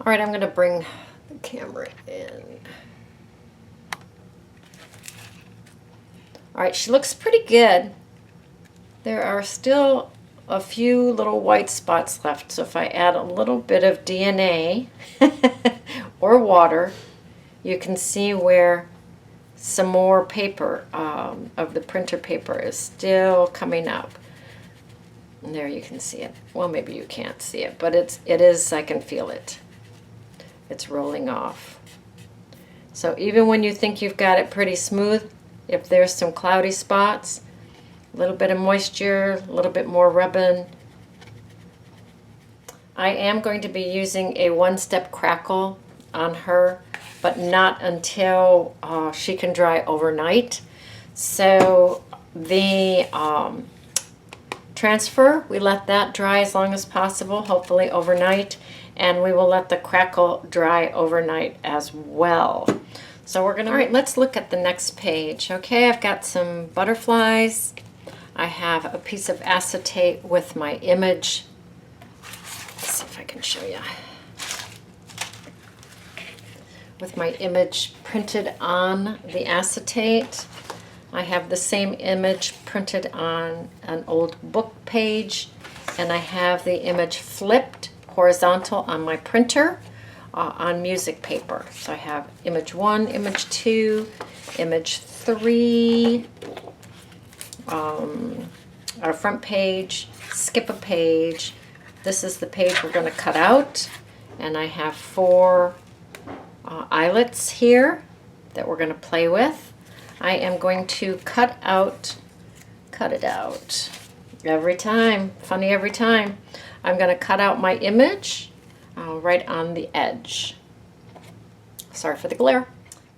All right, I'm going to bring the camera in. All right, she looks pretty good. There are still a few little white spots left, so if I add a little bit of DNA or water, you can see where some more paper of the printer paper is still coming up. And there you can see it. Well, maybe you can't see it, but it is, I can feel it. It's rolling off. So even when you think you've got it pretty smooth, if there's some cloudy spots, a little bit of moisture, a little bit more rubbing. I am going to be using a one-step crackle on her, but not until she can dry overnight. So the transfer, we let that dry as long as possible, hopefully overnight, and we will let the crackle dry overnight as well. So we're gonna, all right, let's look at the next page. Okay, I've got some butterflies. I have a piece of acetate with my image. Let's see if I can show you. With my image printed on the acetate. I have the same image printed on an old book page, and I have the image flipped horizontal on my printer on music paper. So I have image 1, image 2, image 3, our front page, skip a page. This is the page we're going to cut out, and I have 4 eyelets here that we're going to play with. I am going to cut it out every time, funny every time. I'm going to cut out my image right on the edge. Sorry for the glare.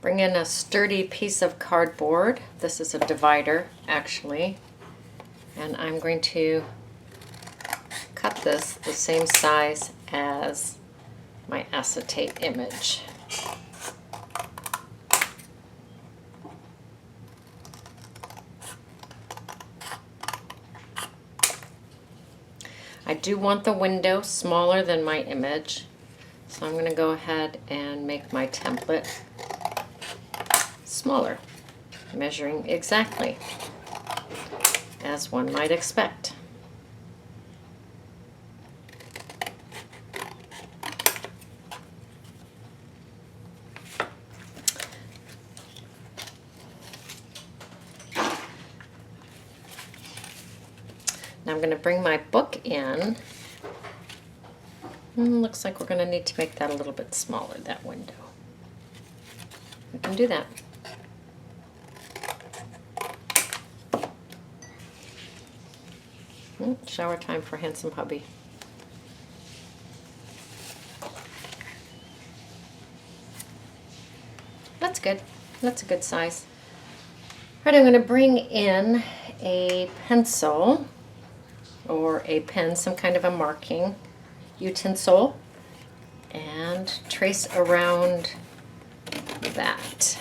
Bring in a sturdy piece of cardboard. This is a divider, actually. And I'm going to cut this the same size as my acetate image. I do want the window smaller than my image, so I'm going to go ahead and make my template smaller, measuring exactly as one might expect. Now I'm going to bring my book in. Looks like we're going to need to make that a little bit smaller, that window. We can do that. Shower time for handsome hubby. That's good. That's a good size. All right, I'm going to bring in a pencil or a pen, some kind of a marking utensil, and trace around that.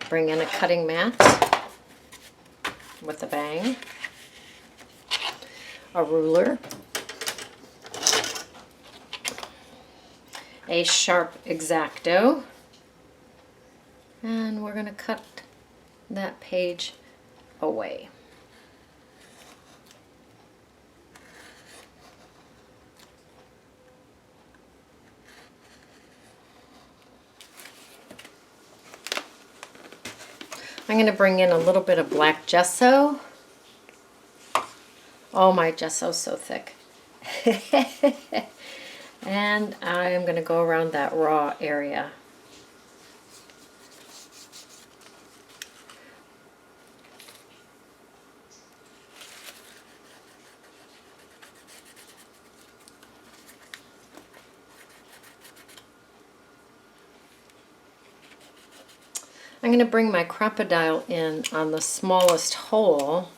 Bring in a cutting mat with a bang, a ruler, a sharp X-Acto, and we're going to cut that page away. I'm going to bring in a little bit of black gesso. Oh, my gesso's so thick. And I'm going to go around that raw area. I'm going to bring my crocodile in on the smallest hole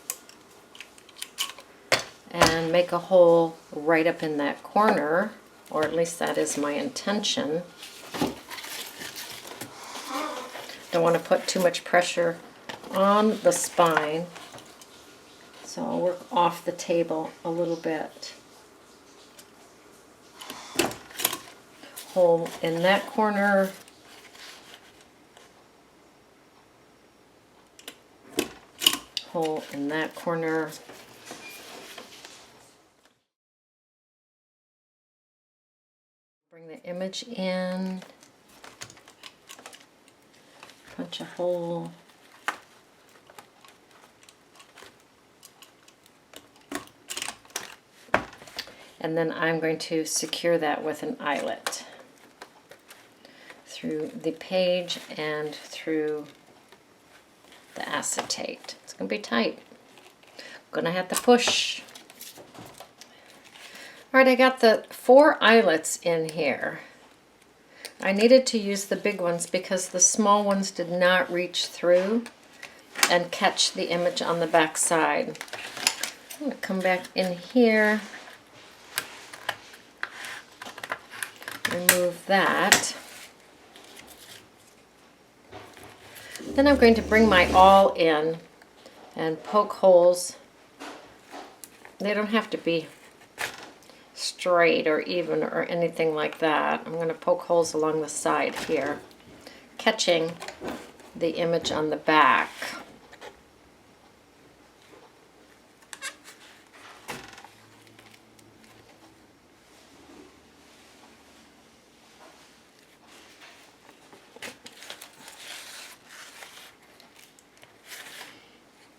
and make a hole right up in that corner. or at least that is my intention. Don't want to put too much pressure on the spine, so I'll work off the table a little bit. Hole in that corner. Hole in that corner. Bring the image in. Punch a hole. And then I'm going to secure that with an eyelet through the page and through the acetate. It's going to be tight. I'm going to have to push. All right, I got the 4 eyelets in here. I needed to use the big ones because the small ones did not reach through and catch the image on the back side. I'm going to come back in here, remove that. Then I'm going to bring my awl in and poke holes. They don't have to be straight or even or anything like that. I'm going to poke holes along the side here, catching the image on the back.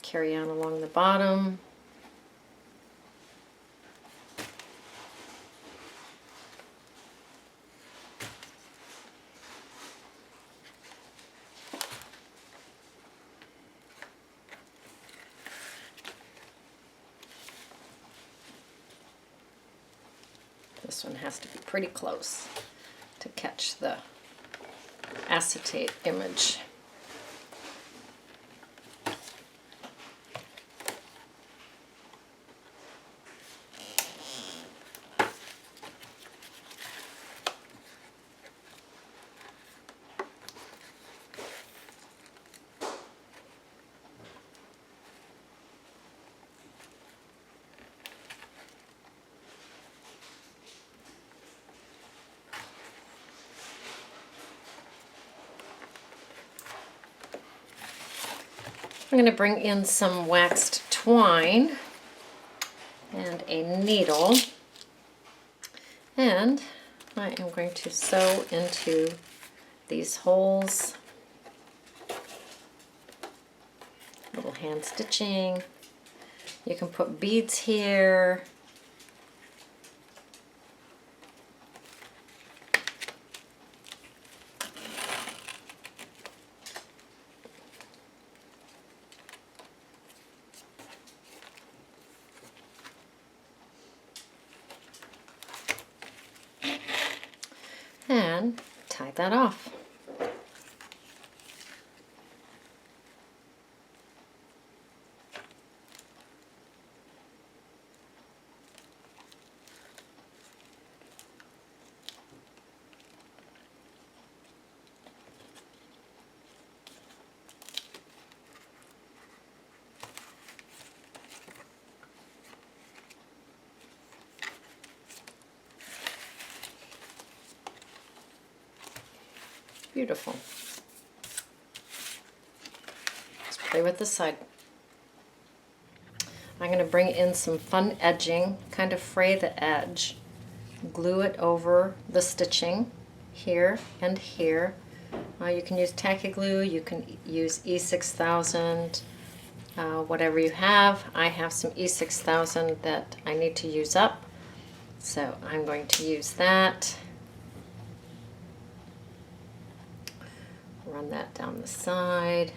Carry on along the bottom. This one has to be pretty close to catch the acetate image. I'm going to bring in some waxed twine and a needle, and I am going to sew into these holes. Little hand stitching. You can put beads here. And tie that off. Beautiful. Let's play with the side. I'm going to bring in some fun edging, kind of fray the edge, glue it over the stitching here and here. You can use tacky glue, you can use E6000, whatever you have. I have some E6000 that I need to use up, so I'm going to use that. Run that down the side.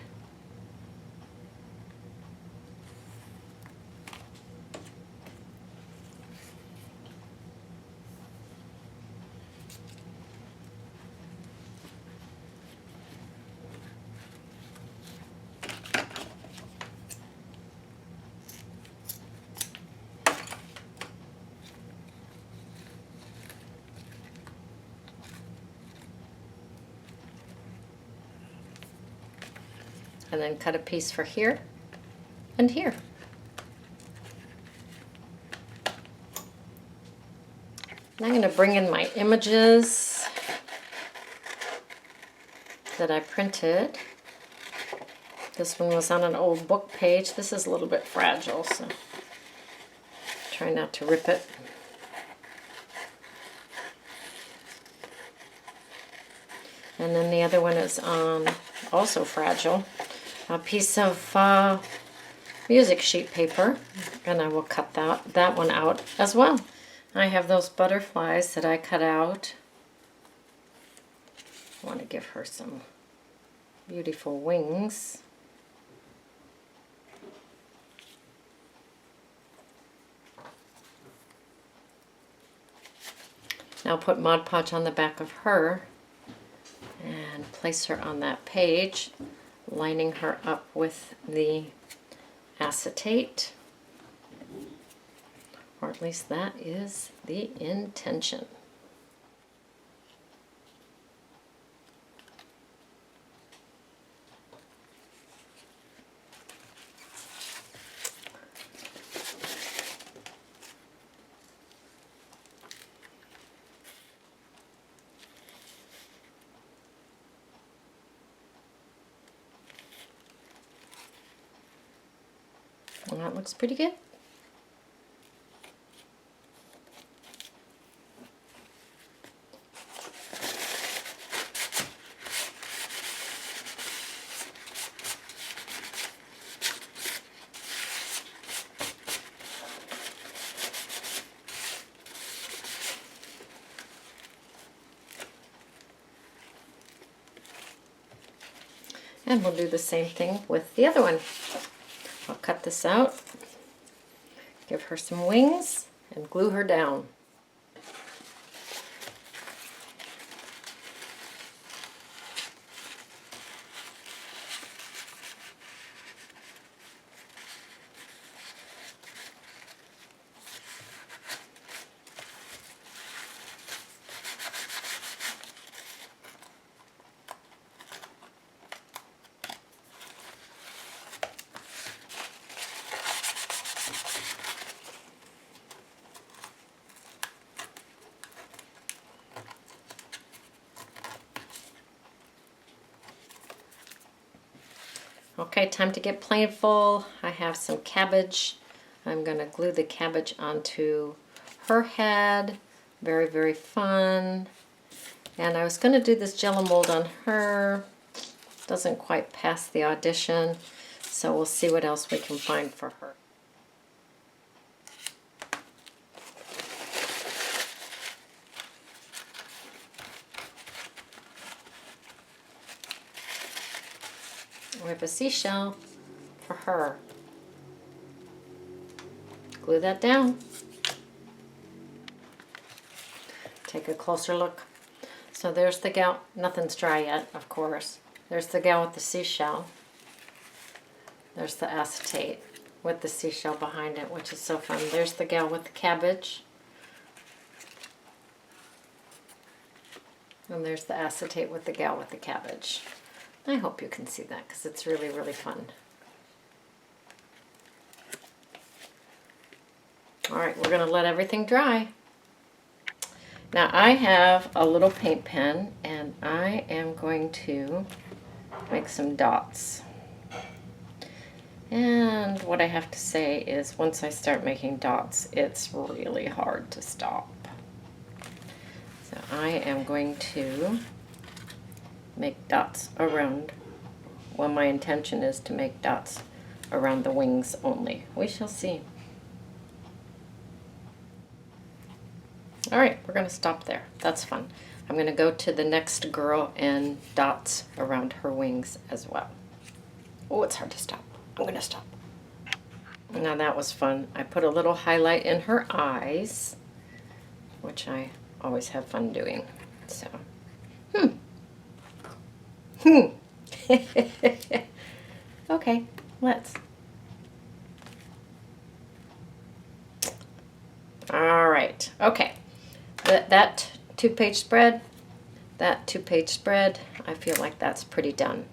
and then cut a piece for here and here. And I'm going to bring in my images that I printed. This one was on an old book page. This is a little bit fragile, so try not to rip it. And then the other one is also fragile. A piece of music sheet paper, and I will cut that one out as well. I have those butterflies that I cut out. I want to give her some beautiful wings. Now put Mod Podge on the back of her and place her on that page, lining her up with the acetate. Or at least that is the intention. Well, that looks pretty good. And we'll do the same thing with the other one. I'll cut this out, give her some wings, and glue her down. Okay, time to get playful. I have some cabbage. I'm going to glue the cabbage onto her head. Very, very fun. And I was going to do this Jello mold on her. Doesn't quite pass the audition, so we'll see what else we can find for her. We have a seashell for her. Glue that down. Take a closer look. So there's the gal. Nothing's dry yet, of course. There's the gal with the seashell. There's the acetate with the seashell behind it, which is so fun. There's the gal with the cabbage. And there's the acetate with the gal with the cabbage. I hope you can see that because it's really, really fun. All right, we're going to let everything dry. Now I have a little paint pen and I am going to make some dots. And what I have to say is once I start making dots, it's really hard to stop. So I am going to make dots around, well, my intention is to make dots around the wings only. We shall see. All right, we're going to stop there. That's fun. I'm going to go to the next girl and dots around her wings as well. Oh, it's hard to stop. I'm going to stop. Now that was fun. I put a little highlight in her eyes, which I always have fun doing. So, okay, let's. All right, okay. That two-page spread, I feel like that's pretty done.